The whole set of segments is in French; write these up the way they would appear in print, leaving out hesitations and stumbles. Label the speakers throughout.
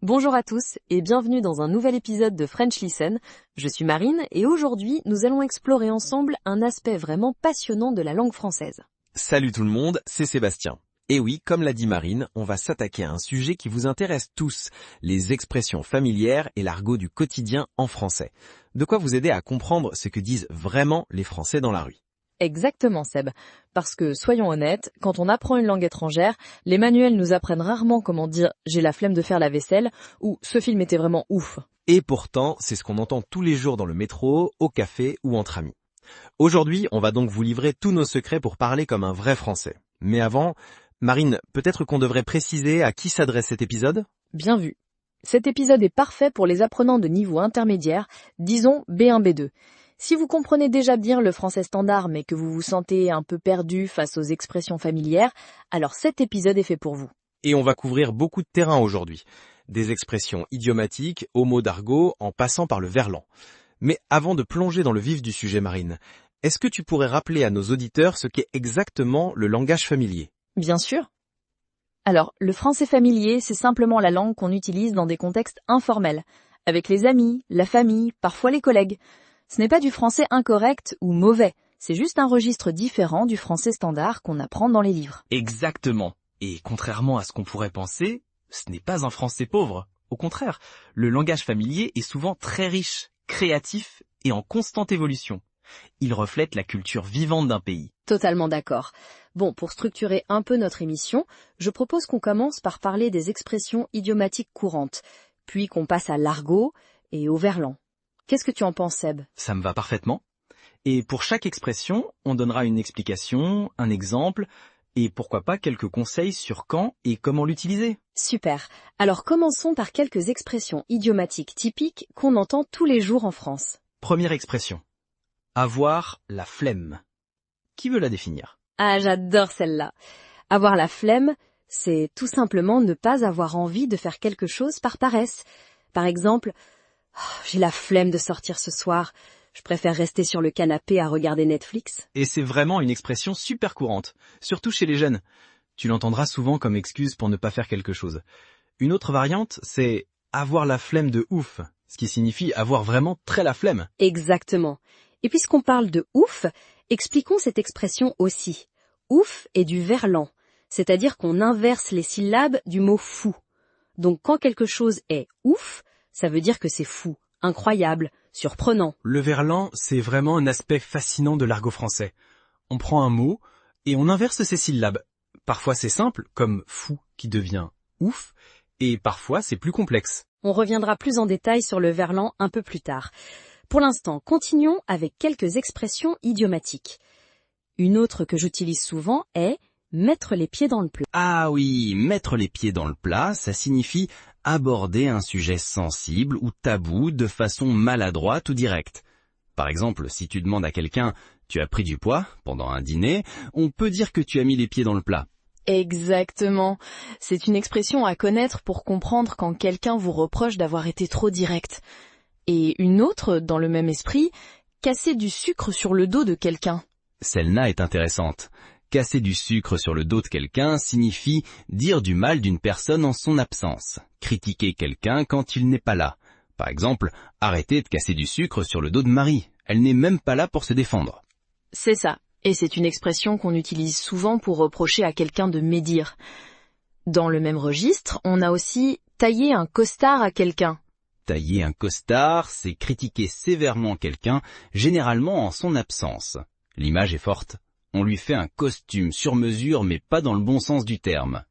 Speaker 1: Bonjour à tous et bienvenue dans un nouvel épisode de French Listen. Je suis Marine et aujourd'hui nous allons explorer ensemble un aspect vraiment passionnant de la langue française.
Speaker 2: Salut tout le monde, c'est Sébastien. Et oui, comme l'a dit Marine, on va s'attaquer à un sujet qui vous intéresse tous, les expressions familières et l'argot du quotidien en français. De quoi vous aider à comprendre ce que disent vraiment les Français dans la rue.
Speaker 1: Exactement Seb, parce que soyons honnêtes, quand on apprend une langue étrangère, les manuels nous apprennent rarement comment dire « j'ai la flemme de faire la vaisselle » ou « ce film était vraiment ouf ».
Speaker 2: Et pourtant, c'est ce qu'on entend tous les jours dans le métro, au café ou entre amis. Aujourd'hui, on va donc vous livrer tous nos secrets pour parler comme un vrai Français. Mais avant, Marine, peut-être qu'on devrait préciser à qui s'adresse cet épisode ?
Speaker 1: Bien vu. Cet épisode est parfait pour les apprenants de niveau intermédiaire, disons B1, B2. Si vous comprenez déjà bien le français standard mais que vous vous sentez un peu perdu face aux expressions familières, alors cet épisode est fait pour vous.
Speaker 2: Et on va couvrir beaucoup de terrain aujourd'hui. Des expressions idiomatiques, aux mots d'argot, en passant par le verlan. Mais avant de plonger dans le vif du sujet, Marine, est-ce que tu pourrais rappeler à nos auditeurs ce qu'est exactement le langage familier ?
Speaker 1: Bien sûr. Alors, le français familier, c'est simplement la langue qu'on utilise dans des contextes informels, avec les amis, la famille, parfois les collègues. Ce n'est pas du français incorrect ou mauvais, c'est juste un registre différent du français standard qu'on apprend dans les livres.
Speaker 3: Exactement. Et contrairement à ce qu'on pourrait penser, ce n'est pas un français pauvre. Au contraire, le langage familier est souvent très riche, créatif et en constante évolution. Il reflète la culture vivante d'un pays.
Speaker 1: Totalement d'accord. Bon, pour structurer un peu notre émission, je propose qu'on commence par parler des expressions idiomatiques courantes, puis qu'on passe à l'argot et au verlan. Qu'est-ce que tu en penses, Seb ?
Speaker 3: Ça me va parfaitement. Et pour chaque expression, on donnera une explication, un exemple, et pourquoi pas quelques conseils sur quand et comment l'utiliser.
Speaker 1: Super. Alors commençons par quelques expressions idiomatiques typiques qu'on entend tous les jours en France.
Speaker 3: Première expression. Avoir la flemme. Qui veut la définir ?
Speaker 1: Ah, j'adore celle-là. Avoir la flemme, c'est tout simplement ne pas avoir envie de faire quelque chose par paresse. Par exemple, j'ai la flemme de sortir ce soir. Je préfère rester sur le canapé à regarder Netflix.
Speaker 3: Et c'est vraiment une expression super courante, surtout chez les jeunes. Tu l'entendras souvent comme excuse pour ne pas faire quelque chose. Une autre variante, c'est avoir la flemme de ouf, ce qui signifie avoir vraiment très la flemme.
Speaker 1: Exactement. Et puisqu'on parle de ouf, expliquons cette expression aussi. Ouf est du verlan, c'est-à-dire qu'on inverse les syllabes du mot fou. Donc quand quelque chose est ouf, ça veut dire que c'est fou, incroyable, surprenant.
Speaker 3: Le verlan, c'est vraiment un aspect fascinant de l'argot français. On prend un mot et on inverse ses syllabes. Parfois c'est simple, comme fou qui devient ouf, et parfois c'est plus complexe.
Speaker 1: On reviendra plus en détail sur le verlan un peu plus tard. Pour l'instant, continuons avec quelques expressions idiomatiques. Une autre que j'utilise souvent est « mettre les pieds dans le plat ».
Speaker 4: Ah oui, mettre les pieds dans le plat, ça signifie aborder un sujet sensible ou tabou de façon maladroite ou directe. Par exemple, si tu demandes à quelqu'un « tu as pris du poids » pendant un dîner, on peut dire que tu as mis les pieds dans le plat.
Speaker 1: Exactement. C'est une expression à connaître pour comprendre quand quelqu'un vous reproche d'avoir été trop direct. Et une autre, dans le même esprit, casser du sucre sur le dos de quelqu'un.
Speaker 4: Celle-là est intéressante. Casser du sucre sur le dos de quelqu'un signifie dire du mal d'une personne en son absence, critiquer quelqu'un quand il n'est pas là. Par exemple, arrêter de casser du sucre sur le dos de Marie. Elle n'est même pas là pour se défendre.
Speaker 1: C'est ça. Et c'est une expression qu'on utilise souvent pour reprocher à quelqu'un de médire. Dans le même registre, on a aussi tailler un costard à quelqu'un.
Speaker 4: Tailler un costard, c'est critiquer sévèrement quelqu'un, généralement en son absence. L'image est forte. On lui fait un costume sur mesure, mais pas dans le bon sens du terme.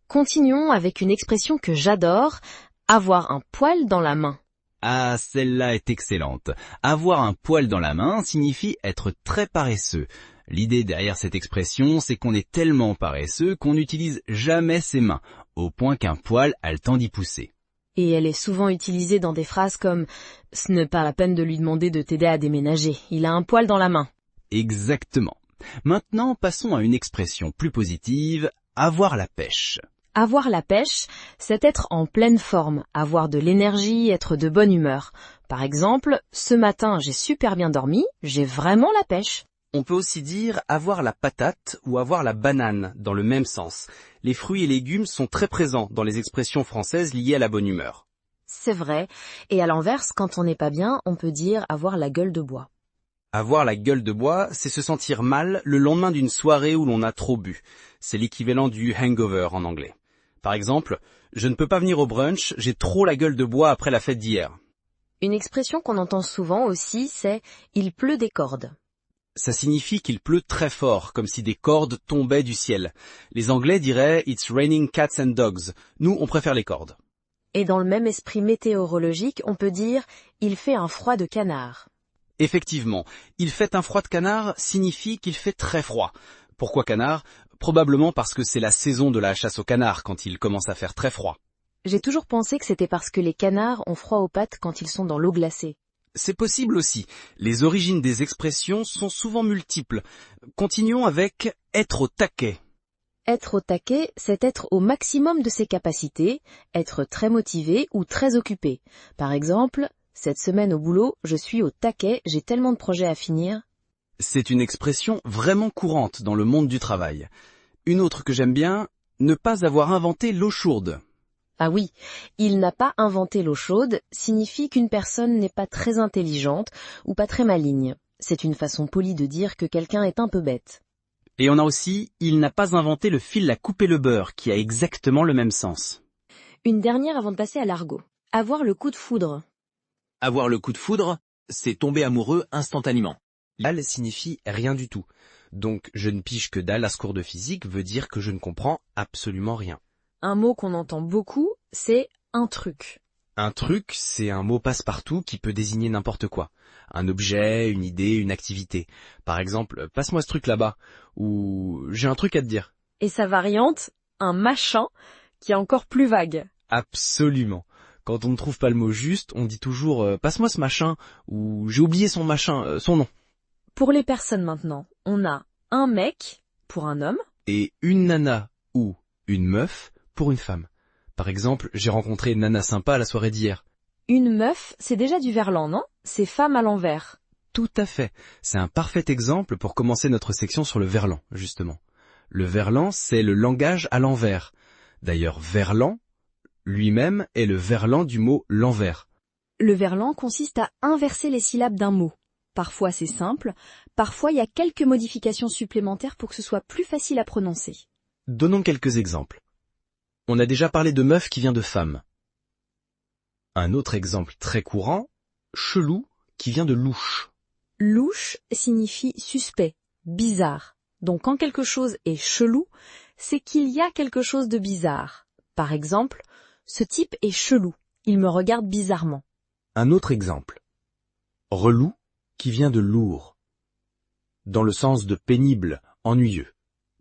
Speaker 1: Continuons avec une expression que j'adore, avoir un poil dans la main.
Speaker 4: Ah, celle-là est excellente. Avoir un poil dans la main signifie être très paresseux. L'idée derrière cette expression, c'est qu'on est tellement paresseux qu'on n'utilise jamais ses mains, au point qu'un poil a le temps d'y pousser.
Speaker 1: Et elle est souvent utilisée dans des phrases comme « ce n'est pas la peine de lui demander de t'aider à déménager, il a un poil dans la main ».
Speaker 4: Exactement. Maintenant, passons à une expression plus positive, avoir la pêche.
Speaker 1: Avoir la pêche, c'est être en pleine forme, avoir de l'énergie, être de bonne humeur. Par exemple, ce matin j'ai super bien dormi, j'ai vraiment la pêche.
Speaker 5: On peut aussi dire avoir la patate ou avoir la banane dans le même sens. Les fruits et légumes sont très présents dans les expressions françaises liées à la bonne humeur.
Speaker 6: C'est vrai. Et à l'inverse, quand on n'est pas bien, on peut dire avoir la gueule de bois.
Speaker 5: Avoir la gueule de bois, c'est se sentir mal le lendemain d'une soirée où l'on a trop bu. C'est l'équivalent du hangover en anglais. Par exemple, je ne peux pas venir au brunch, j'ai trop la gueule de bois après la fête d'hier.
Speaker 6: Une expression qu'on entend souvent aussi, c'est « il pleut des cordes ».
Speaker 5: Ça signifie qu'il pleut très fort, comme si des cordes tombaient du ciel. Les Anglais diraient « It's raining cats and dogs ». Nous, on préfère les cordes.
Speaker 6: Et dans le même esprit météorologique, on peut dire « il fait un froid de canard ».
Speaker 5: Effectivement, il fait un froid de canard signifie qu'il fait très froid. Pourquoi canard? Probablement parce que c'est la saison de la chasse au canard quand il commence à faire très froid.
Speaker 6: J'ai toujours pensé que c'était parce que les canards ont froid aux pattes quand ils sont dans l'eau glacée.
Speaker 5: C'est possible aussi. Les origines des expressions sont souvent multiples. Continuons avec « être au taquet ».
Speaker 6: Être au taquet, c'est être au maximum de ses capacités, être très motivé ou très occupé. Par exemple, cette semaine au boulot, je suis au taquet, j'ai tellement de projets à finir.
Speaker 5: C'est une expression vraiment courante dans le monde du travail. Une autre que j'aime bien, ne pas avoir inventé l'eau chaude.
Speaker 6: Ah oui, il n'a pas inventé l'eau chaude signifie qu'une personne n'est pas très intelligente ou pas très maligne. C'est une façon polie de dire que quelqu'un est un peu bête.
Speaker 5: Et on a aussi « il n'a pas inventé le fil à couper le beurre » qui a exactement le même sens.
Speaker 6: Une dernière avant de passer à l'argot. Avoir le coup de foudre.
Speaker 7: Avoir le coup de foudre, c'est tomber amoureux instantanément.
Speaker 2: Dalle signifie rien du tout. Donc je ne pige que dalle à ce cours de physique veut dire que je ne comprends absolument rien.
Speaker 6: Un mot qu'on entend beaucoup, c'est un truc.
Speaker 2: Un truc, c'est un mot passe-partout qui peut désigner n'importe quoi. Un objet, une idée, une activité. Par exemple, passe-moi ce truc là-bas. Ou j'ai un truc à te dire.
Speaker 6: Et sa variante, un machin, qui est encore plus vague.
Speaker 2: Absolument. Quand on ne trouve pas le mot juste, on dit toujours passe-moi ce machin ou j'ai oublié son machin, son nom.
Speaker 6: Pour les personnes maintenant, on a un mec pour un homme.
Speaker 2: Et une nana ou une meuf pour une femme. Par exemple, j'ai rencontré Nana sympa à la soirée d'hier.
Speaker 6: Une meuf, c'est déjà du verlan, non? C'est femme à l'envers.
Speaker 2: Tout à fait. C'est un parfait exemple pour commencer notre section sur le verlan, justement. Le verlan, c'est le langage à l'envers. D'ailleurs, verlan, lui-même, est le verlan du mot l'envers.
Speaker 1: Le verlan consiste à inverser les syllabes d'un mot. Parfois c'est simple, parfois il y a quelques modifications supplémentaires pour que ce soit plus facile à prononcer.
Speaker 2: Donnons quelques exemples. On a déjà parlé de meuf qui vient de femme. Un autre exemple très courant, chelou qui vient de louche.
Speaker 1: Louche signifie suspect, bizarre. Donc quand quelque chose est chelou, c'est qu'il y a quelque chose de bizarre. Par exemple, ce type est chelou, il me regarde bizarrement.
Speaker 2: Un autre exemple, relou qui vient de lourd, dans le sens de pénible, ennuyeux.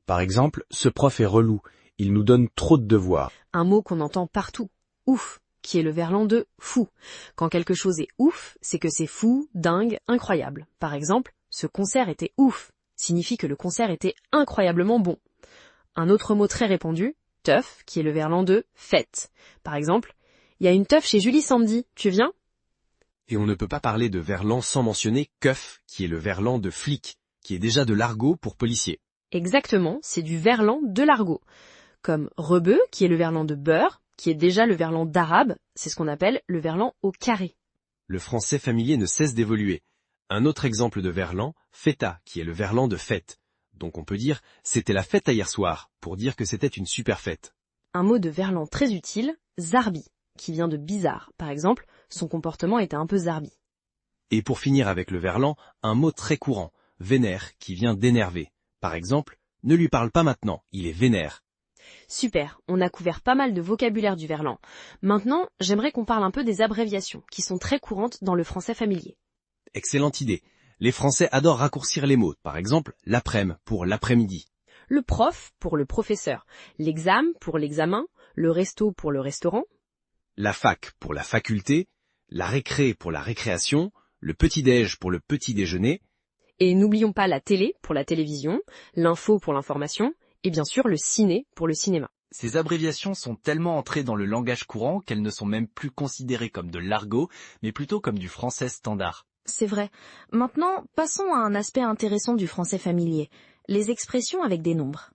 Speaker 2: Par exemple, ce prof est relou, il nous donne trop de devoirs.
Speaker 1: Un mot qu'on entend partout, ouf, qui est le verlan de fou. Quand quelque chose est ouf, c'est que c'est fou, dingue, incroyable. Par exemple, ce concert était ouf, signifie que le concert était incroyablement bon. Un autre mot très répandu, teuf, qui est le verlan de fête. Par exemple, il y a une teuf chez Julie samedi, tu viens?
Speaker 7: Et on ne peut pas parler de verlan sans mentionner keuf, qui est le verlan de flic, qui est déjà de l'argot pour policier.
Speaker 1: Exactement, c'est du verlan de l'argot. Comme rebeu, qui est le verlan de beurre, qui est déjà le verlan d'arabe, c'est ce qu'on appelle le verlan au carré.
Speaker 7: Le français familier ne cesse d'évoluer. Un autre exemple de verlan, feta, qui est le verlan de fête. Donc on peut dire « c'était la fête à hier soir » pour dire que c'était une super fête.
Speaker 1: Un mot de verlan très utile, zarbi, qui vient de bizarre. Par exemple, son comportement était un peu zarbi.
Speaker 7: Et pour finir avec le verlan, un mot très courant, vénère, qui vient d'énerver. Par exemple, ne lui parle pas maintenant, il est vénère.
Speaker 1: Super, on a couvert pas mal de vocabulaire du verlan. Maintenant, j'aimerais qu'on parle un peu des abréviations, qui sont très courantes dans le français familier.
Speaker 7: Excellente idée. Les Français adorent raccourcir les mots, par exemple l'après-midi pour l'après-midi.
Speaker 1: Le prof pour le professeur, l'examen pour l'examen, le resto pour le restaurant.
Speaker 7: La fac pour la faculté, la récré pour la récréation, le petit-déj pour le petit-déjeuner.
Speaker 1: Et n'oublions pas la télé pour la télévision, l'info pour l'information, et bien sûr le ciné pour le cinéma.
Speaker 3: Ces abréviations sont tellement entrées dans le langage courant qu'elles ne sont même plus considérées comme de l'argot, mais plutôt comme du français standard.
Speaker 6: C'est vrai. Maintenant, passons à un aspect intéressant du français familier, les expressions avec des nombres.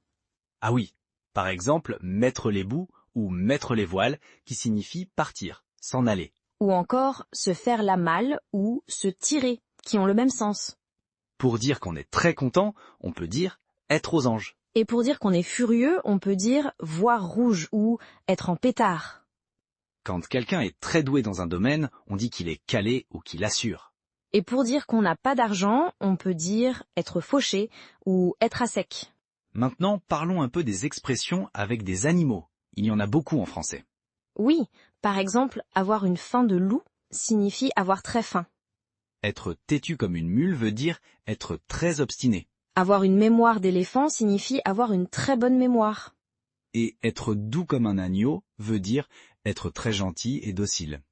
Speaker 5: Ah oui, par exemple, mettre les bouts ou mettre les voiles, qui signifie partir, s'en aller.
Speaker 6: Ou encore se faire la malle ou se tirer, qui ont le même sens.
Speaker 5: Pour dire qu'on est très content, on peut dire être aux anges.
Speaker 6: Et pour dire qu'on est furieux, on peut dire voir rouge ou être en pétard.
Speaker 5: Quand quelqu'un est très doué dans un domaine, on dit qu'il est calé ou qu'il assure.
Speaker 6: Et pour dire qu'on n'a pas d'argent, on peut dire être fauché ou être à sec.
Speaker 5: Maintenant, parlons un peu des expressions avec des animaux. Il y en a beaucoup en français.
Speaker 6: Oui, par exemple, avoir une faim de loup signifie avoir très faim.
Speaker 5: Être têtu comme une mule veut dire être très obstiné.
Speaker 6: Avoir une mémoire d'éléphant signifie avoir une très bonne mémoire.
Speaker 5: Et être doux comme un agneau veut dire être très gentil et docile.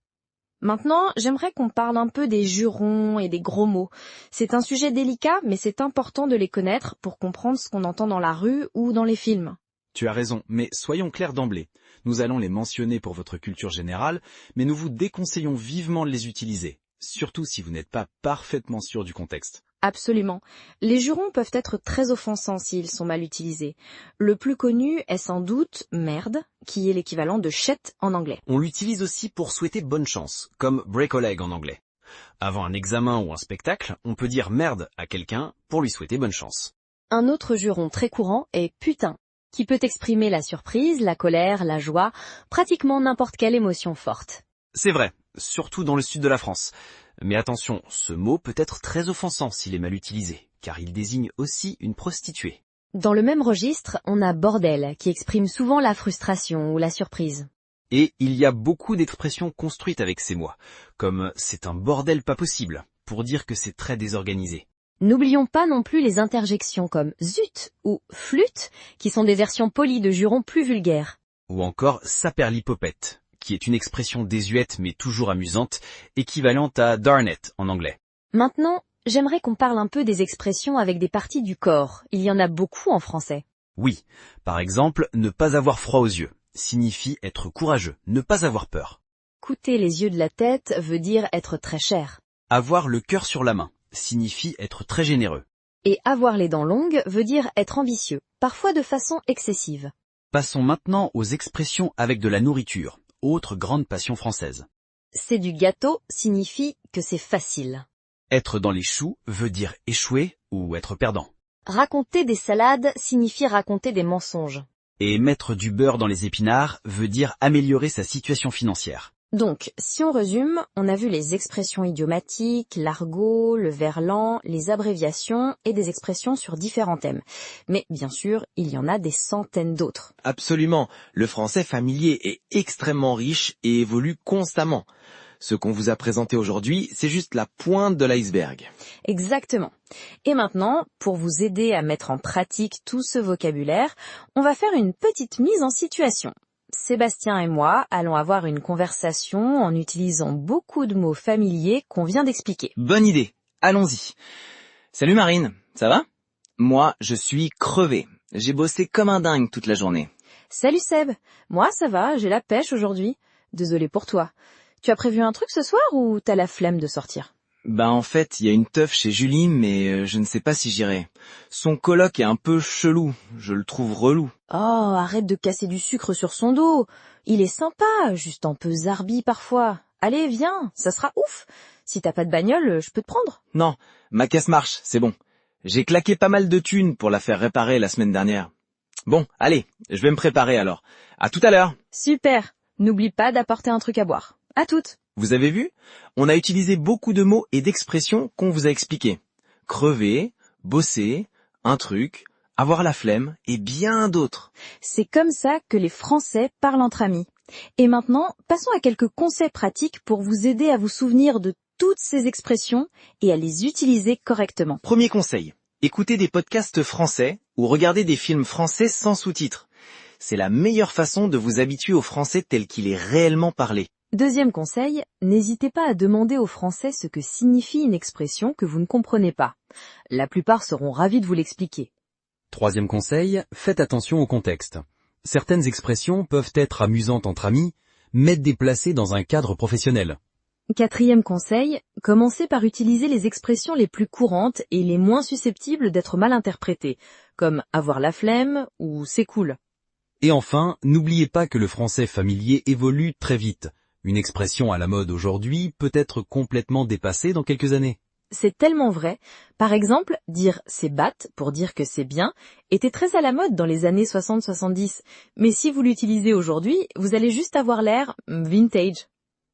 Speaker 6: Maintenant, j'aimerais qu'on parle un peu des jurons et des gros mots. C'est un sujet délicat, mais c'est important de les connaître pour comprendre ce qu'on entend dans la rue ou dans les films.
Speaker 5: Tu as raison, mais soyons clairs d'emblée. Nous allons les mentionner pour votre culture générale, mais nous vous déconseillons vivement de les utiliser, surtout si vous n'êtes pas parfaitement sûr du contexte.
Speaker 6: Absolument. Les jurons peuvent être très offensants s'ils sont mal utilisés. Le plus connu est sans doute « merde », qui est l'équivalent de « shit » en anglais.
Speaker 7: On l'utilise aussi pour souhaiter bonne chance, comme break a leg en anglais. Avant un examen ou un spectacle, on peut dire merde à quelqu'un pour lui souhaiter bonne chance.
Speaker 1: Un autre juron très courant est « putain », qui peut exprimer la surprise, la colère, la joie, pratiquement n'importe quelle émotion forte.
Speaker 7: C'est vrai, surtout dans le sud de la France. Mais attention, ce mot peut être très offensant s'il est mal utilisé, car il désigne aussi une prostituée.
Speaker 1: Dans le même registre, on a bordel, qui exprime souvent la frustration ou la surprise.
Speaker 7: Et il y a beaucoup d'expressions construites avec ces mots, comme c'est un bordel pas possible, pour dire que c'est très désorganisé.
Speaker 1: N'oublions pas non plus les interjections comme zut ou flûte, qui sont des versions polies de jurons plus vulgaires.
Speaker 7: Ou encore saperlipopette, qui est une expression désuète mais toujours amusante, équivalente à darn it en anglais.
Speaker 1: Maintenant, j'aimerais qu'on parle un peu des expressions avec des parties du corps. Il y en a beaucoup en français.
Speaker 7: Oui, par exemple, ne pas avoir froid aux yeux signifie être courageux, ne pas avoir peur.
Speaker 1: Coûter les yeux de la tête veut dire être très cher.
Speaker 7: Avoir le cœur sur la main signifie être très généreux.
Speaker 1: Et avoir les dents longues veut dire être ambitieux, parfois de façon excessive.
Speaker 5: Passons maintenant aux expressions avec de la nourriture, autre grande passion française.
Speaker 1: C'est du gâteau signifie que c'est facile.
Speaker 7: Être dans les choux veut dire échouer ou être perdant.
Speaker 1: Raconter des salades signifie raconter des mensonges.
Speaker 5: Et mettre du beurre dans les épinards veut dire améliorer sa situation financière.
Speaker 6: Donc, si on résume, on a vu les expressions idiomatiques, l'argot, le verlan, les abréviations et des expressions sur différents thèmes. Mais bien sûr, il y en a des centaines d'autres.
Speaker 2: Absolument, le français familier est extrêmement riche et évolue constamment. Ce qu'on vous a présenté aujourd'hui, c'est juste la pointe de l'iceberg.
Speaker 6: Exactement. Et maintenant, pour vous aider à mettre en pratique tout ce vocabulaire, on va faire une petite mise en situation. Sébastien et moi allons avoir une conversation en utilisant beaucoup de mots familiers qu'on vient d'expliquer.
Speaker 5: Bonne idée, allons-y. Salut Marine, ça va? Moi, je suis crevé. J'ai bossé comme un dingue toute la journée.
Speaker 6: Salut Seb, moi ça va, j'ai la pêche aujourd'hui. Désolée pour toi. Tu as prévu un truc ce soir ou t'as la flemme de sortir?
Speaker 5: En fait, il y a une teuf chez Julie, mais je ne sais pas si j'irai. Son coloc est un peu chelou, je le trouve relou.
Speaker 6: Oh, arrête de casser du sucre sur son dos. Il est sympa, juste un peu zarbi parfois. Allez, viens, ça sera ouf. Si t'as pas de bagnole, je peux te prendre.
Speaker 5: Non, ma caisse marche, c'est bon. J'ai claqué pas mal de thunes pour la faire réparer la semaine dernière. Bon, allez, je vais me préparer alors. À tout à l'heure.
Speaker 6: Super. N'oublie pas d'apporter un truc à boire. À toutes.
Speaker 2: Vous avez vu? On a utilisé beaucoup de mots et d'expressions qu'on vous a expliqués. Crever, bosser, un truc, avoir la flemme et bien d'autres.
Speaker 6: C'est comme ça que les Français parlent entre amis. Et maintenant, passons à quelques conseils pratiques pour vous aider à vous souvenir de toutes ces expressions et à les utiliser correctement.
Speaker 2: Premier conseil, écoutez des podcasts français ou regardez des films français sans sous-titres. C'est la meilleure façon de vous habituer au français tel qu'il est réellement parlé.
Speaker 6: Deuxième conseil, n'hésitez pas à demander aux Français ce que signifie une expression que vous ne comprenez pas. La plupart seront ravis de vous l'expliquer.
Speaker 8: Troisième conseil, faites attention au contexte. Certaines expressions peuvent être amusantes entre amis, mais déplacées dans un cadre professionnel.
Speaker 6: 4e conseil, commencez par utiliser les expressions les plus courantes et les moins susceptibles d'être mal interprétées, comme avoir la flemme ou c'est cool.
Speaker 8: Et enfin, n'oubliez pas que le français familier évolue très vite. Une expression à la mode aujourd'hui peut être complètement dépassée dans quelques années.
Speaker 6: C'est tellement vrai. Par exemple, dire c'est batte pour dire que c'est bien était très à la mode dans les années 60-70. Mais si vous l'utilisez aujourd'hui, vous allez juste avoir l'air vintage.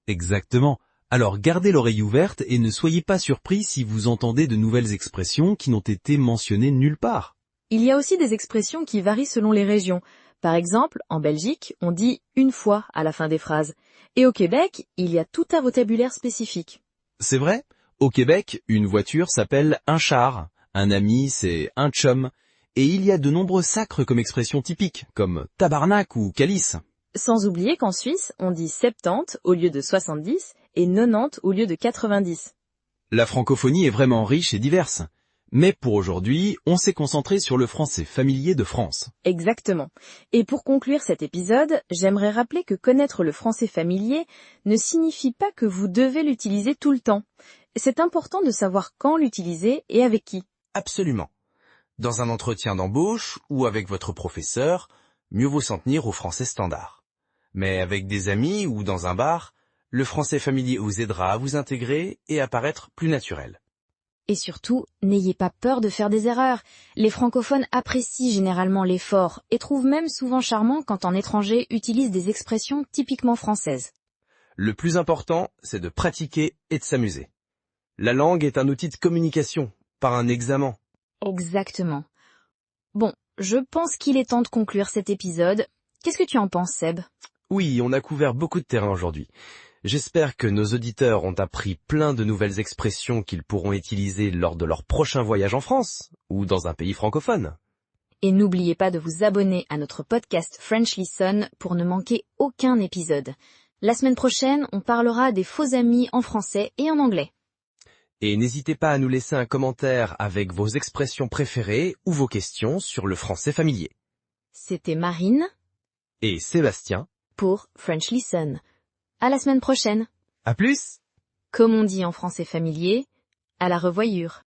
Speaker 8: Exactement. Alors gardez l'oreille ouverte et ne soyez pas surpris si vous entendez de nouvelles expressions qui n'ont été mentionnées nulle part.
Speaker 6: Il y a aussi des expressions qui varient selon les régions. Par exemple, en Belgique, on dit une fois à la fin des phrases. Et au Québec, il y a tout un vocabulaire spécifique.
Speaker 8: C'est vrai ? Au Québec, une voiture s'appelle un char, un ami c'est un chum, et il y a de nombreux sacres comme expressions typiques, comme tabarnak ou calice.
Speaker 6: Sans oublier qu'en Suisse, on dit 70 au lieu de 70 et 90 au lieu de 90.
Speaker 8: La francophonie est vraiment riche et diverse. Mais pour aujourd'hui, on s'est concentré sur le français familier de France.
Speaker 6: Exactement. Et pour conclure cet épisode, j'aimerais rappeler que connaître le français familier ne signifie pas que vous devez l'utiliser tout le temps. C'est important de savoir quand l'utiliser et avec qui.
Speaker 5: Absolument. Dans un entretien d'embauche ou avec votre professeur, mieux vaut s'en tenir au français standard. Mais avec des amis ou dans un bar, le français familier vous aidera à vous intégrer et à paraître plus naturel.
Speaker 1: Et surtout, n'ayez pas peur de faire des erreurs. Les francophones apprécient généralement l'effort et trouvent même souvent charmant quand un étranger utilise des expressions typiquement françaises.
Speaker 5: Le plus important, c'est de pratiquer et de s'amuser. La langue est un outil de communication, pas un examen.
Speaker 1: Exactement. Bon, je pense qu'il est temps de conclure cet épisode. Qu'est-ce que tu en penses, Seb ?
Speaker 5: Oui, on a couvert beaucoup de terrain aujourd'hui. J'espère que nos auditeurs ont appris plein de nouvelles expressions qu'ils pourront utiliser lors de leur prochain voyage en France ou dans un pays francophone.
Speaker 1: Et n'oubliez pas de vous abonner à notre podcast French Listen pour ne manquer aucun épisode. La semaine prochaine, on parlera des faux amis en français et en anglais.
Speaker 5: Et n'hésitez pas à nous laisser un commentaire avec vos expressions préférées ou vos questions sur le français familier.
Speaker 1: C'était Marine
Speaker 5: Et Sébastien
Speaker 1: pour French Listen. À la semaine prochaine.
Speaker 5: À plus!
Speaker 1: Comme on dit en français familier, à la revoyure.